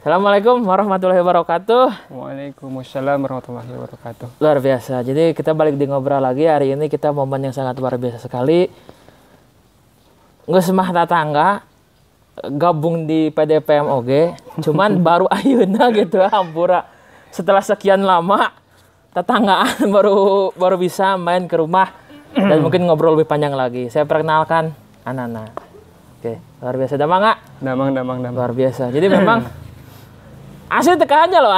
Assalamualaikum warahmatullahi wabarakatuh. Waalaikumsalam warahmatullahi wabarakatuh. Luar biasa. Jadi kita balik di ngobrol lagi. Hari ini kita momen yang sangat luar biasa sekali. Nggak semah tetangga gabung di PDPMOG. Cuman baru ayeuna gitu hampura. Setelah sekian lama tetanggaan baru bisa main ke rumah dan mungkin ngobrol lebih panjang lagi. Saya perkenalkan Anana. Oke, luar biasa. Damang nggak? Damang. Luar biasa. Jadi memang asli teka aja loh.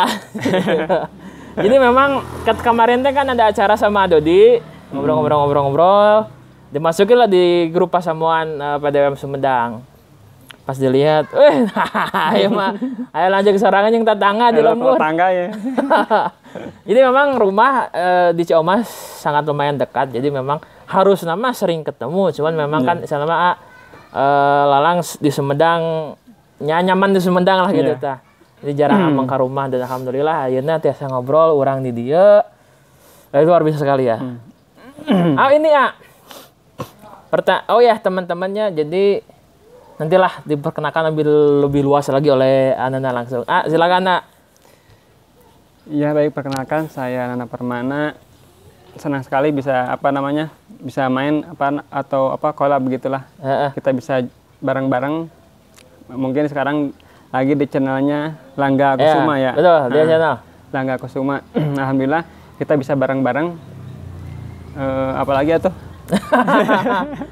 Jadi memang kemarin kan ada acara sama Dodi, ngobrol-ngobrol. Dimasukin lah di grup pasamuan PDWM Sumedang. Pas dilihat, ayo mah, ayo lanjut ke sorangan yang tetangga di lembur. Tetangga ya. Jadi memang rumah di Ciamas sangat lumayan dekat. Jadi memang harus nama sering ketemu. Cuman memang kan selama Lalang di Sumedang, nyaman di Sumedang lah gitu ta. Jadi jarang amang ke rumah dan alhamdulillah ayeuna tiasa ngobrol orang di dia. Luar biasa sekali ya. Ini ya. Oh ya teman-temannya, jadi nantilah diperkenalkan lebih luas lagi oleh Anana langsung. Silakan Nak. Iya baik, perkenalkan saya Nana Permana. Senang sekali bisa bisa main collab begitulah. Kita bisa bareng-bareng. Mungkin sekarang lagi di channelnya Langga Kusuma ya. Betul, dia channel Langga Kusuma. Alhamdulillah kita bisa bareng-bareng. Apalagi ya tuh?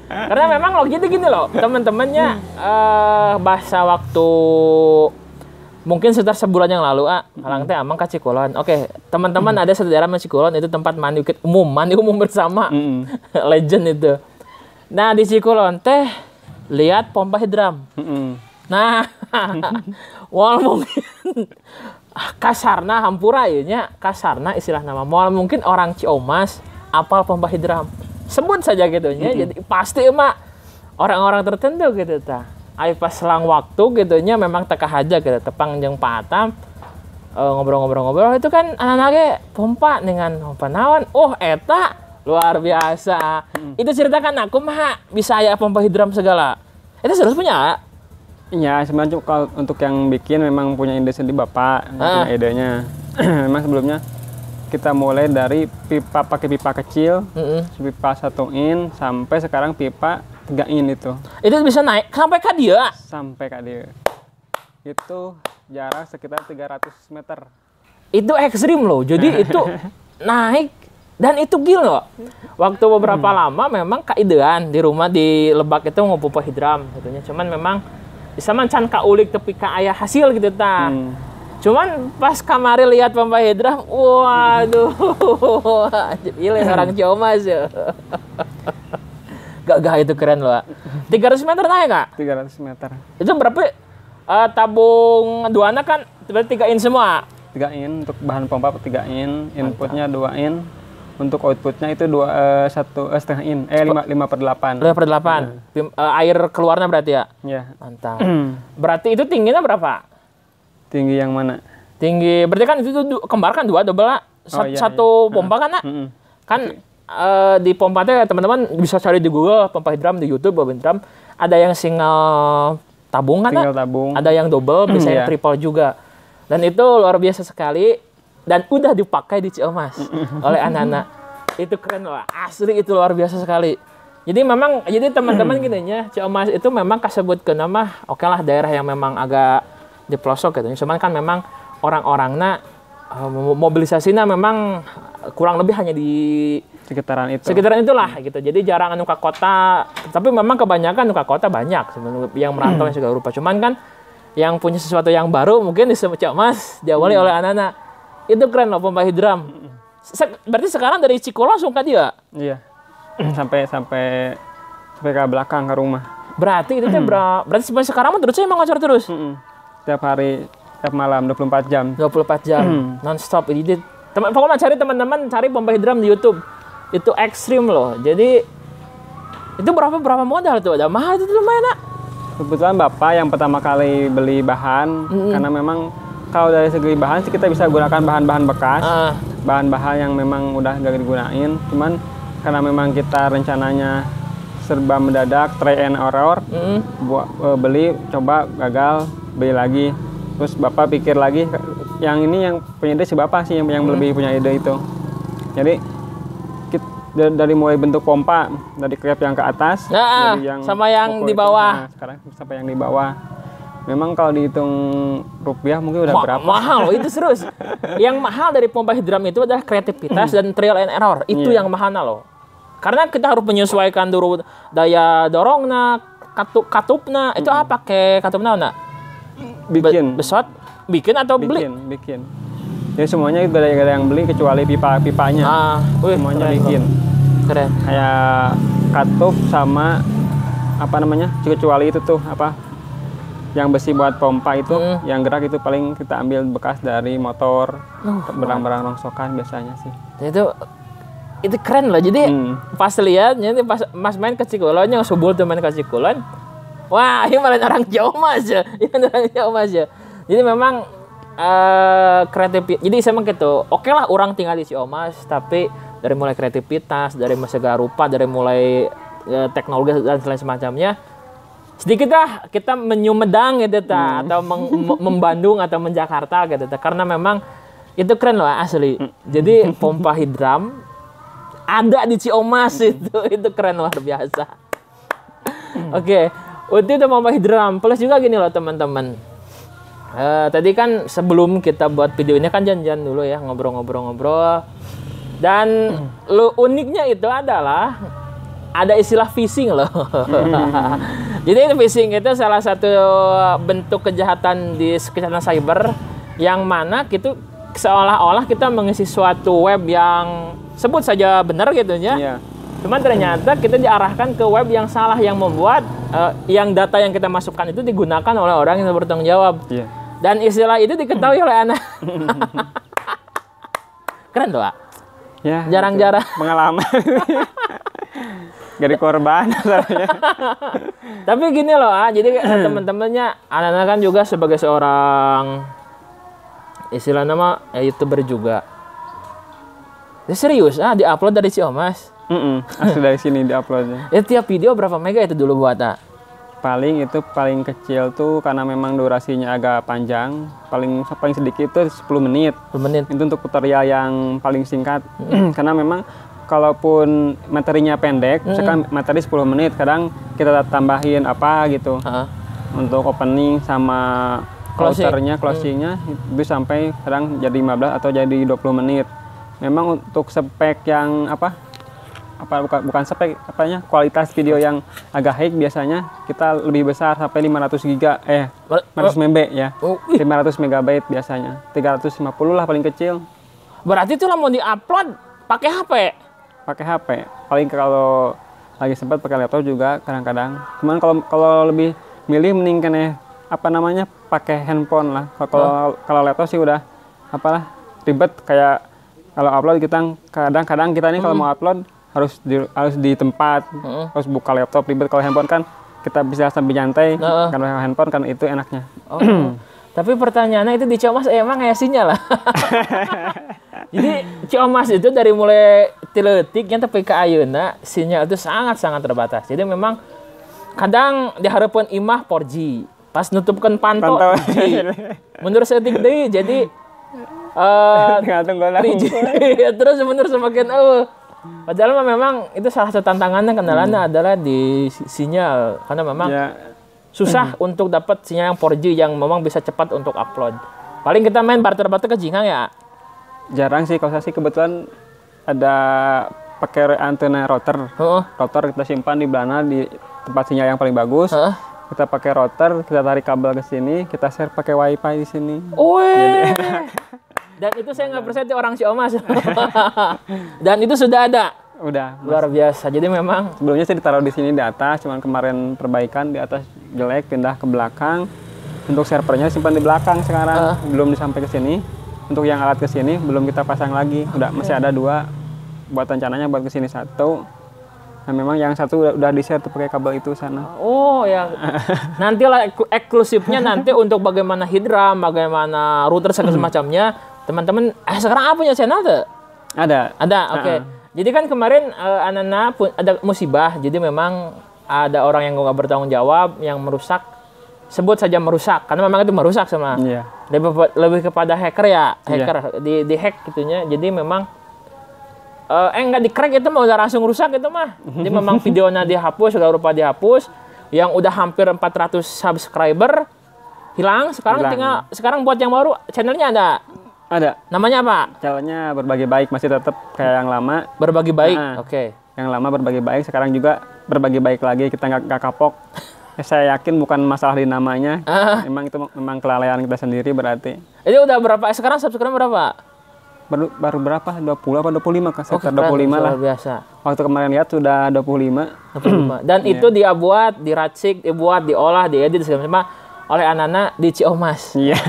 Karena memang lo gini loh, teman-temannya bahasa waktu mungkin sekitar sebulan yang lalu Halang teh amang ka Cikulon. Oke, teman-teman ada satu daerah Cikulon itu tempat mandi umum bersama. Legend itu. Nah, di Cikulon teh lihat pompa hidram. Nah, wal mungkin kasarna hampura ieu nya, kasarna istilah nama. Moal mungkin orang Ciamas apal pompa hidram. Sebut saja gitu nya. Jadi pasti emak orang-orang tertentu gitu ta. Ai pas selang waktu gitu nya memang teka aja gitu tepang jeung patam ngobrol-ngobrol itu kan anak-anak ge pompa dengan pompa naon. Eta luar biasa. Itu ceritakan aku mah bisa aya pompa hidram segala. Itu serius punya? Iya, sebenarnya kalau untuk yang bikin memang punya ide sendiri Bapak, punya idenya. Memang sebelumnya kita mulai dari pipa pakai pipa kecil, pipa 1 in sampai sekarang pipa 3 in itu. Itu bisa naik sampai ke dia? Sampai ke dia. Itu jarak sekitar 300 meter. Itu ekstrim loh. Jadi itu naik dan itu gil loh. Waktu beberapa lama memang kaidean di rumah di Lebak itu ngopompa hidram gitu. Cuman memang bisa mancan kaulik tepi ka aya hasil gitu ta. Cuman pas kamari lihat pompa hidram, waduh, pilih orang Ciamas ya. Gagah itu keren loh. 300 meter naik Kak? 300 meter. Itu berapa tabung duana kan berarti 3 in semua? 3 in untuk bahan pompa 3 in, inputnya 2 in. Untuk outputnya itu 1,5 in, 5/8. 5/8. Air keluarnya berarti ya? Iya. Mantap. Berarti itu tingginya berapa? Tinggi yang mana? Tinggi, berarti kan itu kembar kan 2 double lah. Satu pompa kan Nak? Kan di pompa teh teman-teman bisa cari di Google pompa hidram di YouTube pompa hidram. Ada yang single tabung kan? Single tabung. Ada yang double, bisa yang triple juga. Dan itu luar biasa sekali dan udah dipakai di Ciamas oleh anak-anak. Itu keren loh, asli itu luar biasa sekali. Jadi memang teman-teman gini nya Ciamas itu memang kasebut ke nama oke lah daerah yang memang agak di pelosok gitu. Cuman kan memang orang-orangnya mobilisasinya memang kurang lebih hanya di sekitaran itulah gitu. Jadi jarang anu ke kota, tapi memang kebanyakan anu ke kota banyak sebenarnya yang merantau yang segala rupa. Cuman kan yang punya sesuatu yang baru mungkin di Ciamas diawali oleh anak-anak. Itu keren loh pompa hidram. Berarti sekarang dari Cikolo langsung ke dia? Iya. sampai ke belakang ke rumah. Berarti itu teh berarti sampai sekarang terus emang ngajar terus? Tiap hari, tiap malam 24 jam. 24 jam non-stop. Jadi pokoknya teman-teman cari pompa hidram di YouTube. Itu ekstrim loh. Jadi itu berapa modal tuh? Ada mahal itu lumayan Nak. Kebetulan Bapak yang pertama kali beli bahan karena memang kalau dari segi bahan sih kita bisa gunakan bahan-bahan bekas, bahan-bahan yang memang udah gak digunain. Cuman karena memang kita rencananya serba mendadak, try and error. Beli, coba, gagal, beli lagi. Terus Bapak pikir lagi, yang ini yang punya ide si Bapak sih yang lebih punya ide itu. Jadi dari mulai bentuk pompa, dari klep yang ke atas, dari yang sama yang di bawah. Sekarang sampai yang di bawah. Memang kalau dihitung rupiah mungkin udah berapa? Mahal, itu serius. Yang mahal dari pompa hidram itu adalah kreativitas dan trial and error. Itu yang mahal loh. Karena kita harus menyesuaikan dulu daya dorongnya, katupnya. Itu apa pakai katupnya nak? Bikin. Besot? Bikin atau beli? Bikin. Jadi semuanya itu gak ada yang beli kecuali pipa-pipanya. Semuanya keren, bikin. Keren. Kayak katup sama apa namanya? Kecuali itu tuh apa? Yang besi buat pompa itu, yang gerak itu paling kita ambil bekas dari motor, barang-barang rongsokan biasanya sih. Itu keren loh. Jadi pas lihat, jadi pas Mas main ke Cikulon, yang subul tuh main ke Cikulon, wah ini malah orang Jawa Mas ya. Jadi memang kreatif. Jadi saya gitu. Oke lah orang tinggal di Ciomas, tapi dari mulai kreativitas, dari segala rupa, dari mulai teknologi dan lain semacamnya, sedikitlah kita menyumedang gitu atau membandung atau menjakarta gitu karena memang itu keren loh asli. Jadi pompa hidram ada di Ciomas itu keren luar biasa. Oke, itu pompa hidram plus juga gini loh teman-teman. Tadi kan sebelum kita buat video ini kan janjian dulu ya, ngobrol-ngobrol. Dan uniknya itu adalah ada istilah phishing loh. Jadi phishing itu salah satu bentuk kejahatan di kejahatan cyber yang mana gitu seolah-olah kita mengisi suatu web yang sebut saja benar gitu ya. Yeah. Cuman ternyata kita diarahkan ke web yang salah yang membuat yang data yang kita masukkan itu digunakan oleh orang yang bertanggung jawab. Yeah. Dan istilah itu diketahui oleh anak. Keren tuh, Pak. Ya, jarang-jarang pengalaman. Jadi korban. Tapi gini loh, jadi teman-temannya anak-anak kan juga sebagai seorang istilah nama YouTuber juga. Ya, serius, diupload dari Ciomas. Asli dari sini diuploadnya. Ya tiap video berapa mega itu dulu buat Paling kecil tuh karena memang durasinya agak panjang, paling sedikit tuh 10 menit. 10 menit. Itu untuk tutorial yang paling singkat. Karena memang kalaupun materinya pendek, misalkan materi 10 menit, kadang kita tambahin apa gitu. Untuk opening sama closingnya itu sampai kadang jadi 15 atau jadi 20 menit. Memang untuk spek yang bukan spek kualitas video yang agak high biasanya kita lebih besar sampai 500 MB ya. 500 MB biasanya. 350 lah paling kecil. Berarti itu lah mau di-upload pakai HP. Pakai HP. Paling kalau lagi sempat pakai laptop juga kadang-kadang. Cuman kalau lebih milih mending pakai handphone lah. Kalau laptop sih udah ribet kayak kalau upload kita kadang-kadang kita nih kalau mau upload harus di tempat, harus buka laptop ribet. Kalau handphone kan kita bisa sambil nyantai, karena handphone kan itu enaknya. Tapi pertanyaannya itu di Ciomas emang kayak sinyal lah. Jadi Ciomas itu dari mulai tiletiknya tapi ke ayeuna sinyal itu sangat-sangat terbatas. Jadi memang kadang diharapkan imah 4G, pas nutupkan pantau 4G. Menurut saya deui jadi 3G. Terus bener semakin padahal memang itu salah satu tantangannya kendalanya adalah di sinyal karena memang susah untuk dapat sinyal yang 4G yang memang bisa cepat untuk upload. Paling kita main barter-barter ke Jinghang ya. Jarang sih, kalau saya sih kebetulan ada pakai antena router. Router kita simpan di belana di tempat sinyal yang paling bagus. Kita pakai router, kita tarik kabel ke sini, kita share pakai wifi di sini. Dan itu saya nggak percaya itu orang Ciomas. Dan itu sudah ada. Udah. Luar biasa. Jadi memang sebelumnya saya ditaruh di sini di atas, cuman kemarin perbaikan di atas jelek, pindah ke belakang. Untuk servernya simpan di belakang sekarang, belum disampai ke sini. Untuk yang alat ke sini belum kita pasang lagi. Masih ada 2. Buat rencananya buat ke sini 1. Nah, memang yang 1 udah di-share tuh pakai kabel itu sana. Nantilah eksklusifnya nanti untuk bagaimana hidram, bagaimana router segala semacamnya. Teman-teman, sekarang apa punya channel tuh? Ada. Oke. Jadi kan kemarin anak-anak pun ada musibah. Jadi memang ada orang yang nggak bertanggung jawab yang merusak. Sebut saja merusak karena memang itu merusak sama. Iya. Lebih kepada hacker ya, hacker Iya. di hack gitunya. Jadi memang nggak di crack itu mah udah langsung rusak itu mah. Jadi memang videonya dihapus, udah rupa dihapus. Yang udah hampir 400 subscriber hilang. Sekarang buat yang baru channelnya Ada. namanya apa? Channelnya berbagi baik, masih tetap kayak yang lama. Berbagi baik. Nah, Oke. Yang lama berbagi baik, sekarang juga berbagi baik lagi. Kita nggak kapok. Saya yakin bukan masalah di namanya. Memang itu memang kelalaian kita sendiri berarti. Ini udah berapa? Sekarang subscriber berapa? Baru berapa? 20 apa 25? Sekitar keren, 25 lah. luar biasa. Waktu kemarin lihat sudah 25. 25. Dan itu dia buat, diracik, dibuat, diolah, diedit segala macam oleh anak-anak di Ciomas. Iya.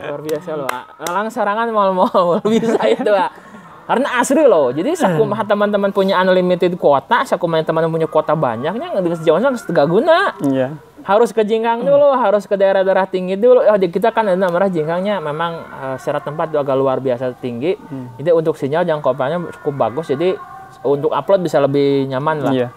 Luar biasa loh. Lang sarangan mal-mal bisa itu, Pak. Karena asli loh. Jadi sakumaha teman-teman punya unlimited kuota, sakumaha teman-teman punya kuota banyaknya nggak sejauh mana nggak guna. Iya. Harus ke Jingkang dulu, harus ke daerah-daerah tinggi dulu. Di kita kan ada namanya Jingkangnya memang secara tempat agak luar biasa tinggi. Jadi untuk sinyal jangkauannya cukup bagus. Jadi untuk upload bisa lebih nyaman lah. Iya.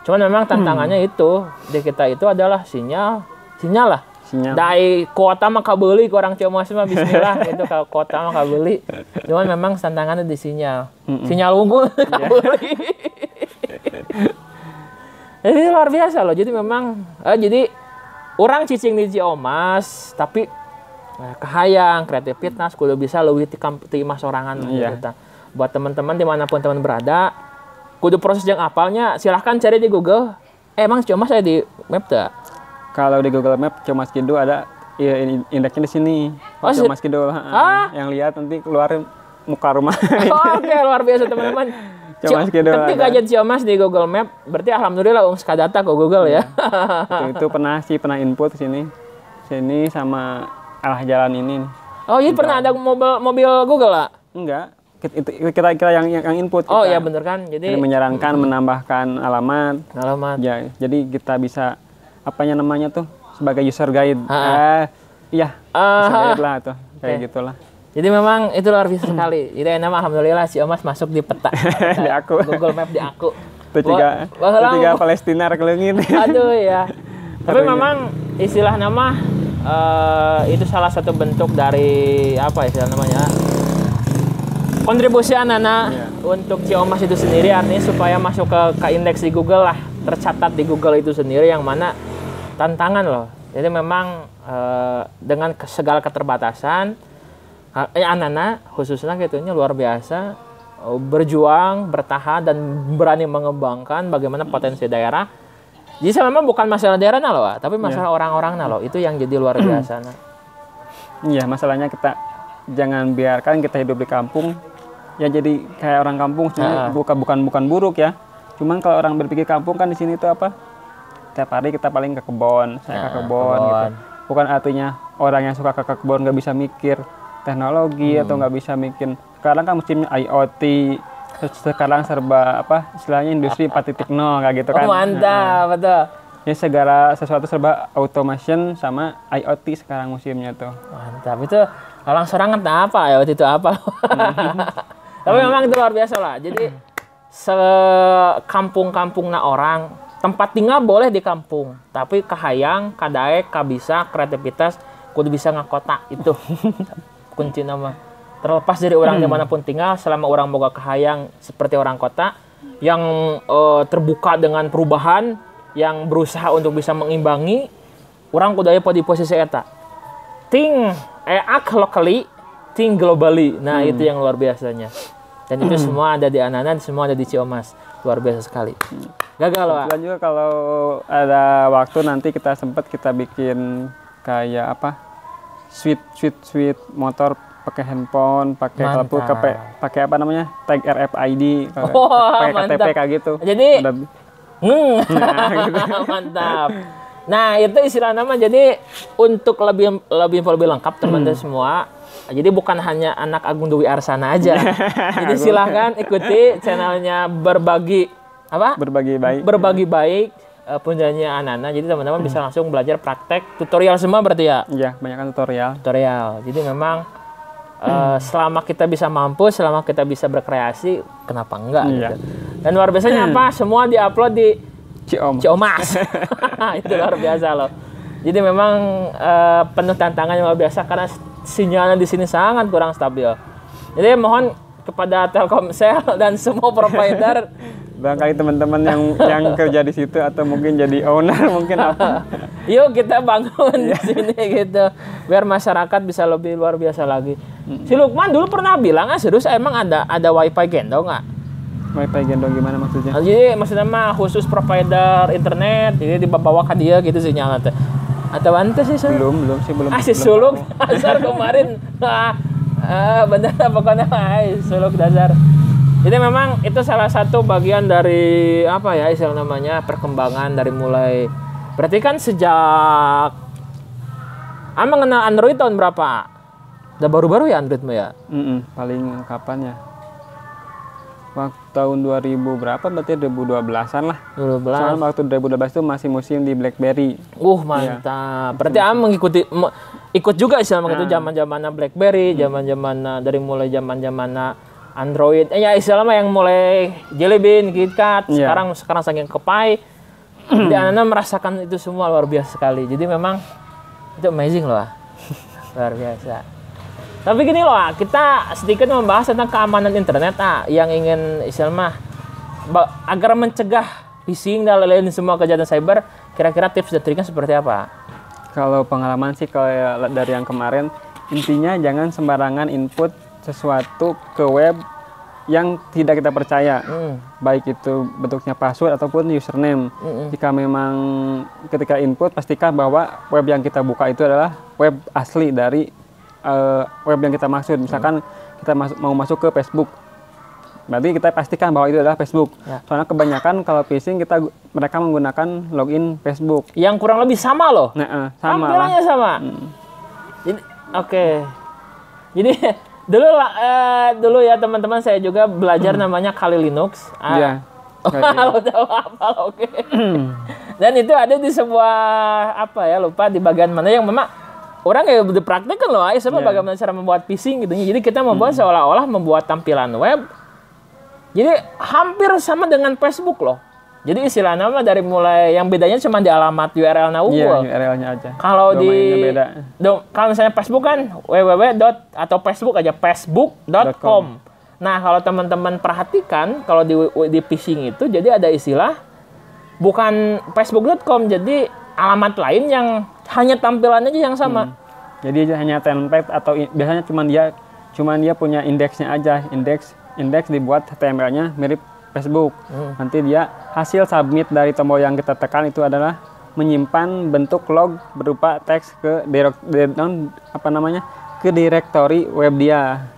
Cuman memang tantangannya itu di kita itu adalah sinyal lah. Sinyal. Dari kuota mah kabeli ke orang Ciomas mah bismillah gitu kalau kuota mah kabeli. Cuman memang tantangannya di sinyal. Sinyal unggul kabeli. Jadi luar biasa loh. Jadi memang jadi orang cicing di Ciomas tapi kahayang kreativitas kudu bisa leuwih ti imah sorangan gitu. Buat teman-teman dimanapun teman berada kudu proses yang apalnya silahkan cari di Google. Emang Ciomas ada di map tak? Kalau di Google Map Ciomas Kidul ada indeksnya di sini. Ciomas Kidul. Yang lihat nanti keluar muka rumah. Oke, luar biasa teman-teman. Ciomas Kidul. Ketik aja Ciomas di Google Map, berarti alhamdulillah data ke Google ya. Itu pernah input sini sama arah jalan ini. Oh iya pernah ada mobil Google lah? Enggak. Kita yang input. Oh iya bener kan. Jadi menyarankan menambahkan alamat. Ya, jadi kita bisa apanya namanya tuh sebagai user guide. Iya. User guide lah tuh. Kayak gitulah. Jadi memang itu luar biasa sekali. Jadi nama alhamdulillah Ciomas masuk di peta. Di aku. Google Map di aku. Itu tiga Palestina rekelengin. Aduh ya. Tapi memang istilah nama itu salah satu bentuk dari apa istilah namanya? Kontribusi anak-anak untuk Ciomas itu sendiri artinya supaya masuk ke indeks di Google lah, tercatat di Google itu sendiri yang mana tantangan loh. Jadi memang dengan segala keterbatasan anak-anak khususnya gitunya luar biasa berjuang, bertahan dan berani mengembangkan bagaimana potensi daerah. Jadi memang bukan masalah daerah loh, tapi masalah orang-orang loh. Itu yang jadi luar biasa. Iya, masalahnya kita jangan biarkan kita hidup di kampung ya jadi kayak orang kampung bukan buruk ya. Cuman kalau orang berpikir kampung kan di sini tuh apa? Tiap hari kita paling ke kebun, saya ke kebun gitu. Bukan artinya orang yang suka ke kebun nggak bisa mikir teknologi atau nggak bisa bikin. Sekarang kan musimnya IoT, sekarang serba apa istilahnya industri 4.0 kayak gitu kan. Mantap, betul. Ya segala sesuatu serba automation sama IoT sekarang musimnya tuh. Mantap. Itu orang sorangan apa IoT itu apa? Tapi memang itu luar biasa lah. Jadi sekampung-kampungna orang tempat tinggal boleh di kampung, tapi kahayang, kadaek, kabisa, kreativitas kudu bisa ngakota itu. Kunci nama terlepas dari orang dimanapun tinggal selama orang boga kahayang seperti orang kota yang terbuka dengan perubahan yang berusaha untuk bisa mengimbangi orang kudu aya di posisi eta think act locally think globally. Nah itu yang luar biasanya dan itu semua ada di anak-anak, semua ada di Ciomas. Luar biasa sekali. Gagal loh. Dan juga kalau ada waktu nanti kita bikin kayak apa suite motor pakai handphone, pakai telepon, pakai apa namanya tag RFID, pakai KTP kayak gitu. Jadi, gitu. Mantap. Nah itu istilah nama. Jadi untuk lebih lengkap teman-teman semua. Jadi bukan hanya anak Agung Dwi Arsana aja. Jadi silahkan ikuti channelnya Berbagi baik. Punyanya anak-anak, jadi teman-teman bisa langsung belajar praktek tutorial semua berarti ya? Iya, banyak kan tutorial. Jadi memang selama kita bisa mampu, selama kita bisa berkreasi, kenapa enggak Iya. gitu. Dan luar biasanya apa? Semua diupload di Ciomas. Itu luar biasa loh. Jadi memang penuh tantangan yang luar biasa karena sinyalnya di sini sangat kurang stabil. Jadi mohon kepada Telkomsel dan semua provider, barangkali teman-teman yang kerja di situ atau mungkin jadi owner mungkin apa. yuk kita bangun di sini gitu, biar masyarakat bisa lebih luar biasa lagi. Si Lukman dulu pernah bilang, serius emang ada wifi gendong nggak? Wifi gendong gimana maksudnya? Jadi maksudnya mah khusus provider internet, jadi dibawa ke dia gitu sinyalnya teh. Atau ante sih belum si suluk dasar kemarin. Bener pokoknya suluk dasar. Jadi memang itu salah satu bagian dari apa ya istilah namanya perkembangan dari mulai. Berarti kan sejak mengenal Android tahun berapa? Udah baru-baru ya Android mah ya? Paling kapan ya? Waktu tahun 2000 berapa? Berarti 2012-an lah. 2012. Soalnya waktu 2012 itu masih musim di BlackBerry. Mantap. Berarti ikut juga istilahnya itu zaman-zamannya BlackBerry, zaman-zamannya dari mulai zaman-zamannya Android. Ya istilahnya yang mulai Jelly Bean, KitKat, sekarang saking kepai. Jadi anak merasakan itu semua luar biasa sekali. Jadi memang itu amazing loh. Luar biasa. Tapi gini loh, kita sedikit membahas tentang keamanan internet yang ingin istilahnya agar mencegah phishing dan lain-lain semua kejahatan cyber. Kira-kira tips dan triknya seperti apa? Kalau pengalaman sih kalau dari yang kemarin, intinya jangan sembarangan input sesuatu ke web yang tidak kita percaya. Baik itu bentuknya password ataupun username. Jika memang ketika input, pastikan bahwa web yang kita buka itu adalah web asli dari web yang kita maksud. Misalkan kita mau masuk ke Facebook, berarti kita pastikan bahwa itu adalah Facebook. Soalnya kebanyakan kalau phishing mereka menggunakan login Facebook yang kurang lebih sama loh. Sama tampilannya lah. sama. Jadi jadi dulu ya teman-teman, saya juga belajar namanya Kali Linux. Kalau tahu apa oke. Dan itu ada di sebuah lupa di bagian mana yang memang orang ya dipraktekkan loh, sama bagaimana cara membuat phishing gitu. Jadi kita membuat seolah-olah membuat tampilan web. Jadi hampir sama dengan Facebook loh. Jadi istilahnya mah dari mulai yang bedanya cuma di alamat URL-nya unggul. Iya, URL-nya aja. Kalau beda. Kalau misalnya Facebook kan atau Facebook aja facebook.com. Nah, kalau teman-teman perhatikan kalau di phishing itu jadi ada istilah bukan facebook.com, jadi alamat lain yang hanya tampilannya aja yang sama. Jadi hanya template atau biasanya cuma dia punya indeksnya aja. Indeks dibuat HTML-nya mirip Facebook. Nanti dia hasil submit dari tombol yang kita tekan itu adalah menyimpan bentuk log berupa teks ke direktori web dia.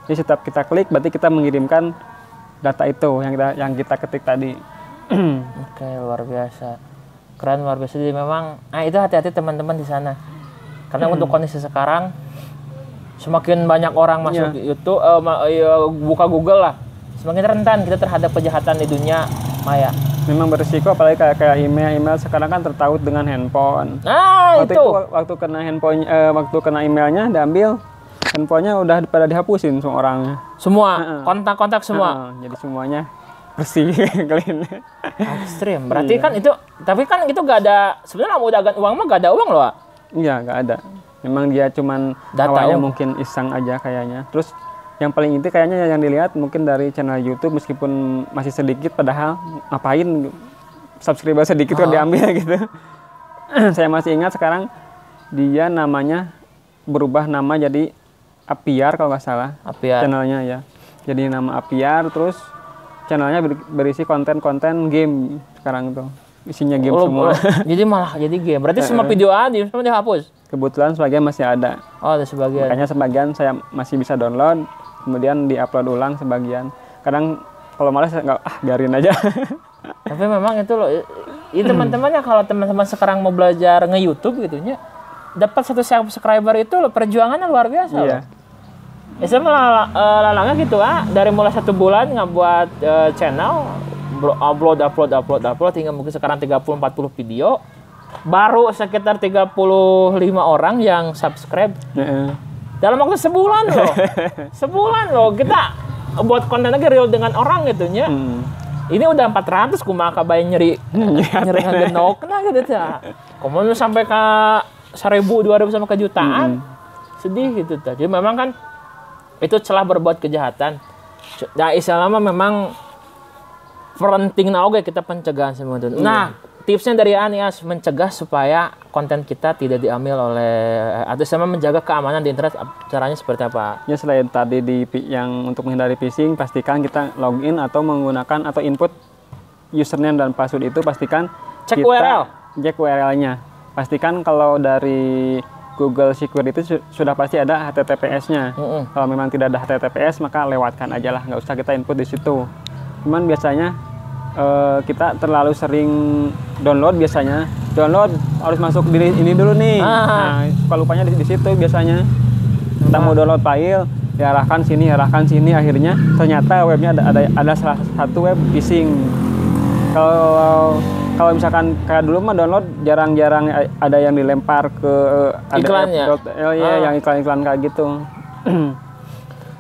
Jadi setiap kita klik berarti kita mengirimkan data itu yang kita ketik tadi. Oke, luar biasa. Keren, luar biasa. Jadi memang itu hati-hati teman-teman di sana. Karena untuk kondisi sekarang semakin banyak orang masuk YouTube, buka Google lah, semakin rentan kita terhadap kejahatan di dunia maya. Memang berisiko, apalagi kayak email sekarang kan tertaut dengan handphone. Waktu kena emailnya diambil, handphonenya udah pada dihapusin semua orangnya. Semua kontak-kontak semua. Jadi semuanya bersih, clean. Ekstrim. Berarti kan itu, tapi kan itu gak ada sebenarnya mau dagang uang mah gak ada uang loh. Iya, gak ada. Memang dia cuman awalnya mungkin iseng aja kayaknya. Terus yang paling inti kayaknya yang dilihat mungkin dari channel YouTube meskipun masih sedikit, padahal ngapain subscriber sedikit kok diambil gitu. Saya masih ingat sekarang dia namanya berubah nama jadi Apiar kalau nggak salah. Channelnya ya. Jadi nama Apiar, terus channelnya berisi konten-konten game sekarang tuh. Isinya game semua. Jadi malah jadi game. Berarti semua video semua dihapus? Kebetulan sebagian masih ada. Oh, ada sebagian. Makanya sebagian saya masih bisa download, kemudian di-upload ulang sebagian. Kadang kalau malas biarin aja. Tapi memang itu loh, teman-temannya kalau teman-teman sekarang mau belajar nge-YouTube gitu nya, dapat 1 subscriber itu loh, perjuangannya luar biasa loh. Ya sama lalangnya gitu dari mulai 1 bulan ngebuat channel, upload hingga mungkin sekarang 30-40 video, baru sekitar 35 orang yang subscribe. Dalam waktu sebulan loh. Sebulan loh kita buat konten aja real dengan orang gitu nya. Ini udah 400 kumaha kabae nyeri ngagenok nah gitu tah. Komo sampai ke 1.000 2.000 sampai ke jutaan. Sedih gitu tah. Jadi memang kan itu celah berbuat kejahatan. Nah, Islam memang penting oge kita pencegahan semua itu. Nah, tipsnya dari Anias mencegah supaya konten kita tidak diambil oleh atau sama menjaga keamanan di internet, caranya seperti apa? Ya selain tadi yang untuk menghindari phishing, pastikan kita login atau menggunakan atau input username dan password itu pastikan cek kita URL. Cek URL-nya. Pastikan kalau dari Google Security sudah pasti ada HTTPS-nya. Kalau memang tidak ada HTTPS maka lewatkan aja lah, nggak usah kita input di situ. Cuman biasanya kita terlalu sering download harus masuk di ini dulu nih. Nah, suka lupanya di situ biasanya. Kita mau download file, arahkan sini, akhirnya ternyata webnya ada salah satu web phishing. Kalau misalkan kayak dulu mah download jarang-jarang ada yang dilempar ke iklannya. Yang iklan-iklan kayak gitu.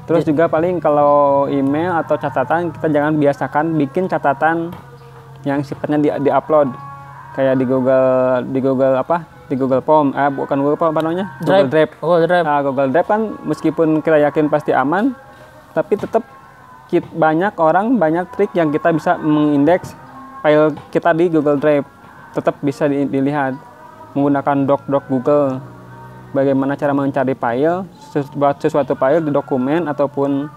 Terus juga paling kalau email atau catatan kita jangan biasakan bikin catatan yang sifatnya di-upload kayak di Google Form, bukan Google Form apa namanya? Google Drive. Nah, Google Drive kan meskipun kita yakin pasti aman, tapi tetap banyak trik yang kita bisa mengindeks file kita di Google Drive. Tetap bisa dilihat menggunakan doc Google. Bagaimana cara mencari file, sesuatu file di dokumen ataupun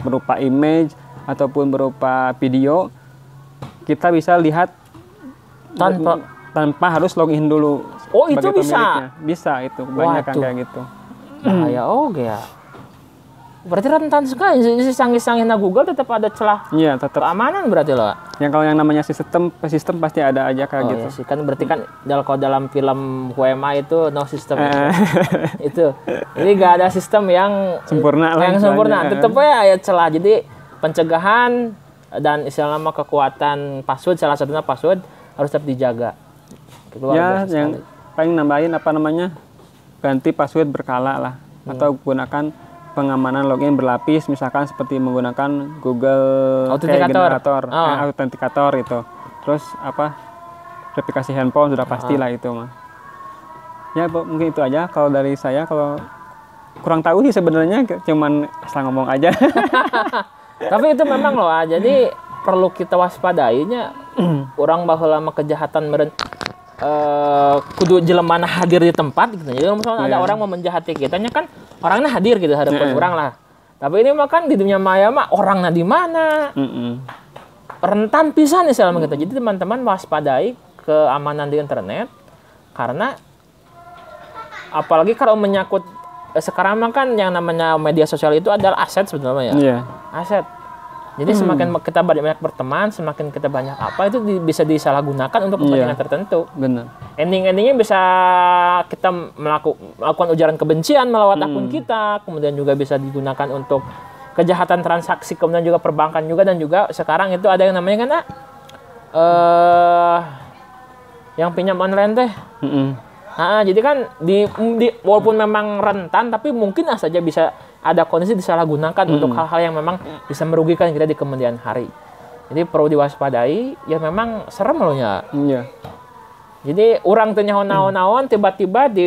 berupa image ataupun berupa video, kita bisa lihat tanpa harus login dulu. Oh itu bisa? Bisa itu, banyak kan kayak gitu. Bahaya oke ya. Berarti rentan sekali, sanggih-sanggih na Google tetap ada celah. Iya, tetap keamanan berarti loh. Yang kalau yang namanya sistem pasti ada aja kayak gitu. Iya sih, kan berarti kan kalau dalam film WMA itu no system. Itu. Jadi nggak ada sistem yang sempurna lah. Yang sempurna, tetap ya celah. Jadi pencegahan dan istilahnya kekuatan password, salah satunya password harus tetap dijaga. Ya, yang paling nambahin ganti password berkala lah, atau gunakan pengamanan login berlapis, misalkan seperti menggunakan Google Authenticator itu. Terus verifikasi handphone sudah pastilah itu mah. Ya mungkin itu aja kalau dari saya. Kalau kurang tahu sih sebenarnya, cuman asal ngomong aja. Tapi itu memang loh, jadi perlu kita waspadainya. Orang baheula lama kejahatan kudu jelema hadir di tempat gitu. Jadi misalnya ada orang mau menjahati kitanya kan orangnya hadir gitu hadapan orang lah. Tapi ini mah kan di dunia maya mah orangnya di mana. Rentan pisan nih selama kita. Jadi teman-teman waspadai keamanan di internet, karena apalagi kalau menyangkut sekarang mah kan yang namanya media sosial itu adalah aset sebenarnya ya. Aset. Jadi semakin kita banyak berteman, semakin kita banyak itu bisa disalahgunakan untuk kepentingan tertentu. Benar. Ending-endingnya bisa kita melakukan ujaran kebencian melewat akun kita, kemudian juga bisa digunakan untuk kejahatan transaksi, kemudian juga perbankan juga, dan juga sekarang itu ada yang namanya kan yang pinjam online teh. Jadi kan walaupun memang rentan, tapi mungkin saja bisa ada kondisi disalahgunakan untuk hal-hal yang memang bisa merugikan kita di kemudian hari. Jadi perlu diwaspadai. Ya memang serem loh ya. Iya. Jadi orang tanya naon-naon, tiba-tiba di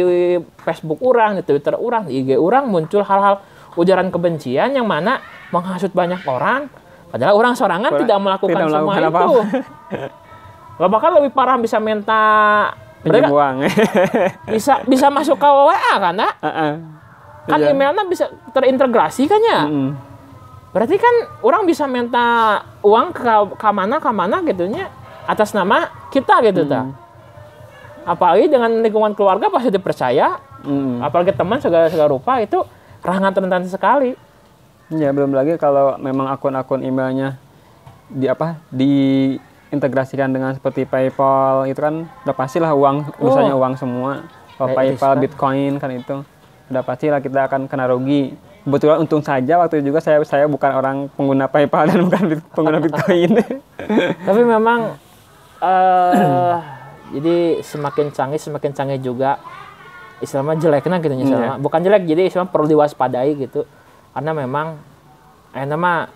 Facebook orang, di Twitter orang, di IG orang muncul hal-hal ujaran kebencian yang mana menghasut banyak orang. Padahal orang sorangan tidak melakukan semua itu. Bahkan lebih parah bisa minta pinjam uang. bisa masuk ke WA kan, nak? Kan emailnya bisa terintegrasi kan ya. Berarti kan orang bisa minta uang ke mana gitunya atas nama kita gitu ta. Apalagi dengan lingkungan keluarga pasti dipercaya. Apalagi teman segala rupa itu sangat rentan sekali. Ya, belum lagi kalau memang akun-akun emailnya diintegrasikan dengan seperti PayPal, itu kan udah pastilah misalnya uang semua. Kalau PayPal, Bitcoin kan itu udah pastilah kita akan kena rugi. Kebetulan untung saja waktu itu juga saya bukan orang pengguna PayPal dan bukan pengguna Bitcoin. Tapi memang jadi semakin canggih juga istilahnya jeleknya gitu nya. Bukan jelek, jadi istilahnya perlu diwaspadai gitu. Karena memang nama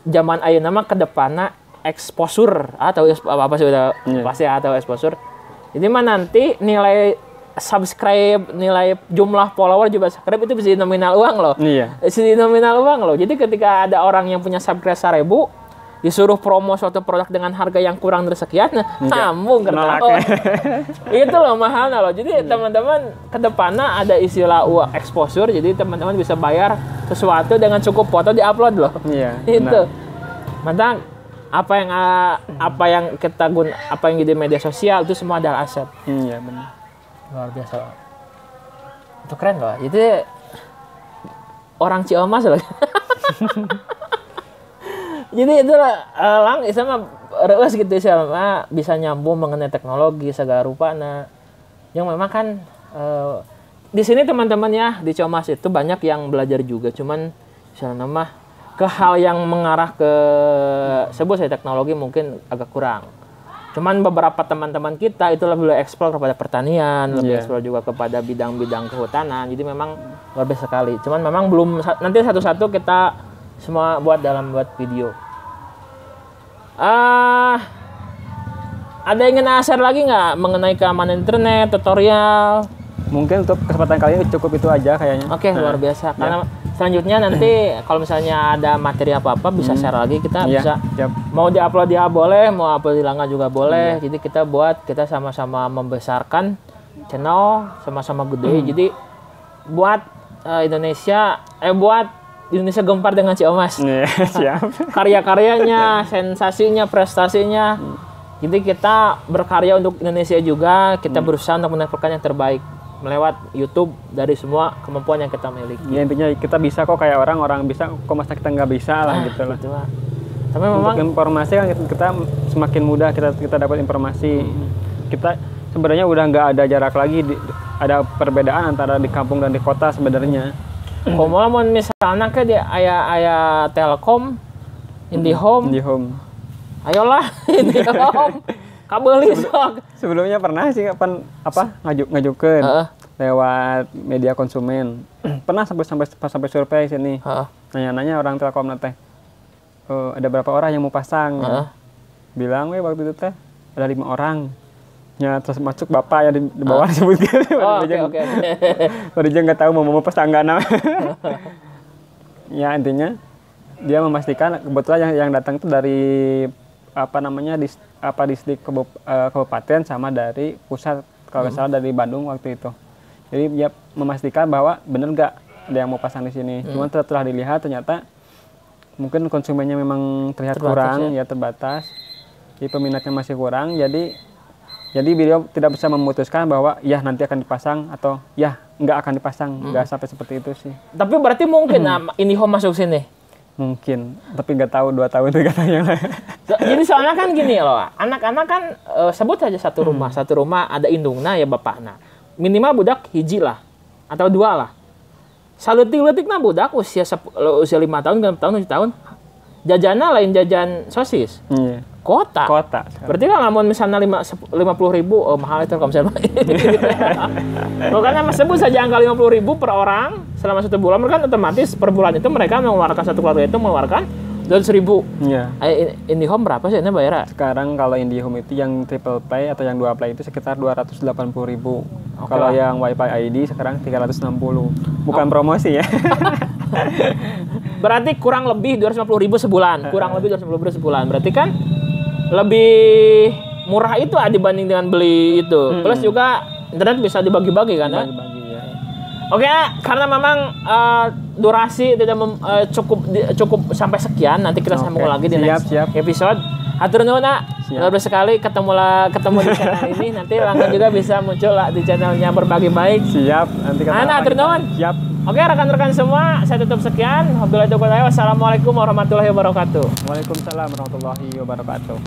zaman ayeuna mah kedepanna exposure atau apa sih udah pasti atau exposure. Jadi mah nanti nilai subscribe, nilai jumlah follower juga subscribe itu bisa nominal uang loh. Bisa nominal uang loh. Jadi ketika ada orang yang punya subscribe 1.000 disuruh promo suatu produk dengan harga yang kurang dari sekian, sambung ketahuan. Itu loh mahalnya loh. Jadi teman-teman kedepannya ada istilah uang exposure. Jadi teman-teman bisa bayar sesuatu dengan cukup foto di-upload loh. Itu. Mantap. Apa yang kita apa yang di media sosial itu semua adalah aset. Iya benar. Luar biasa. Itu keren loh. Jadi orang Ciamas loh. Jadi itu sama reus gitu sama bisa nyambung mengenai teknologi segala rupanya. Yang memang kan di sini teman-teman ya di Ciamas itu banyak yang belajar juga, cuman misalnya mah ke hal yang mengarah ke sebut saya teknologi mungkin agak kurang. Cuman beberapa teman-teman kita itu lebih eksplor kepada pertanian, lebih eksplor juga kepada bidang-bidang kehutanan. Jadi memang luar biasa sekali. Cuman memang belum nanti satu-satu kita semua buat video. Ada yang ingin share lagi nggak mengenai keamanan internet, tutorial? Mungkin untuk kesempatan kali ini cukup itu aja kayaknya. Oke, luar biasa. Karena selanjutnya nanti kalau misalnya ada materi apa-apa bisa share lagi, kita bisa mau diupload dia boleh, mau upload di Langga juga boleh. Jadi kita sama-sama membesarkan channel, sama-sama gede. Jadi buat Indonesia gempar dengan Ciamas. Siap. Karya-karyanya, sensasinya, prestasinya. Jadi kita berkarya untuk Indonesia juga. Kita berusaha untuk menampilkan yang terbaik melewat YouTube dari semua kemampuan yang kita miliki. Ya intinya kita bisa kok kayak orang bisa, kok masa kita nggak bisa lah gitu lah. Tapi memang untuk informasi kan kita semakin mudah kita dapat informasi. Kita sebenarnya udah nggak ada jarak lagi, ada perbedaan antara di kampung dan di kota sebenarnya. Komola mau misalnya ke dia ayah Telkom, IndiHome. Ayolah IndiHome. Kabel sok. Sebelumnya pernah sih ngajukeun lewat media konsumen. Pernah sampai survei sini. Nanya-nanya orang Telkom teh. Ada berapa orang yang mau pasang? Bilang waktu itu teh ada 5 orang. Ya, terus masuk bapak yang di bawah disebutkan. Oke. Baru dia nggak tahu mau pasang nggak nama. Ya intinya dia memastikan kebetulan yang datang itu dari distrik kabupaten sama dari pusat kalau nggak salah dari Bandung waktu itu. Jadi dia memastikan bahwa benar nggak ada yang mau pasang di sini. Cuman setelah dilihat ternyata mungkin konsumennya memang terlihat kurang terbatas. Jadi peminatnya masih kurang. Jadi beliau tidak bisa memutuskan bahwa ya nanti akan dipasang atau ya nggak akan dipasang, nggak sampai seperti itu sih. Tapi berarti mungkin IndiHome masuk sini? Mungkin, tapi nggak tahu 2 tahun itu katanya. Jadi soalnya kan gini loh, anak-anak kan sebut saja satu rumah ada indungna ya bapakna. Minimal budak hiji lah atau 2 lah. Saleutik-leutikna budak usia 5 tahun, 6 tahun, 7 tahun. Jajana lain jajan sosis. Kota. Berarti kan lamun misalnya 50.000 mahal itu kalau misalnya. Makanya sebut saja angka 50.000 per orang selama 1 bulan, mereka otomatis per bulan itu mereka mengeluarkan satu keluarga itu mengeluarkan 200.000. Iya. IndiHome berapa sih ini bayar? Sekarang kalau IndiHome itu yang triple play atau yang 2 play itu sekitar 280.000. Kalau yang WiFi ID sekarang 360. Bukan promosi ya. Berarti kurang lebih 250.000 sebulan. Berarti kan lebih murah itu dibanding dengan beli itu. Plus juga internet bisa dibagi-bagi kan? Dibagi-bagi ya. Oke, karena memang durasi tidak cukup sampai sekian. Nanti kita sambung lagi di next episode. Hatur nuhun, luar biasa sekali ketemu di channel ini. Nanti Langga juga bisa muncul lah di channelnya Berbagi Baik. Siap. Nanti hatur nuhun. Siap. Oke, rekan-rekan semua, saya tutup sekian. Wassalamualaikum warahmatullahi wabarakatuh. Waalaikumsalam warahmatullahi wabarakatuh.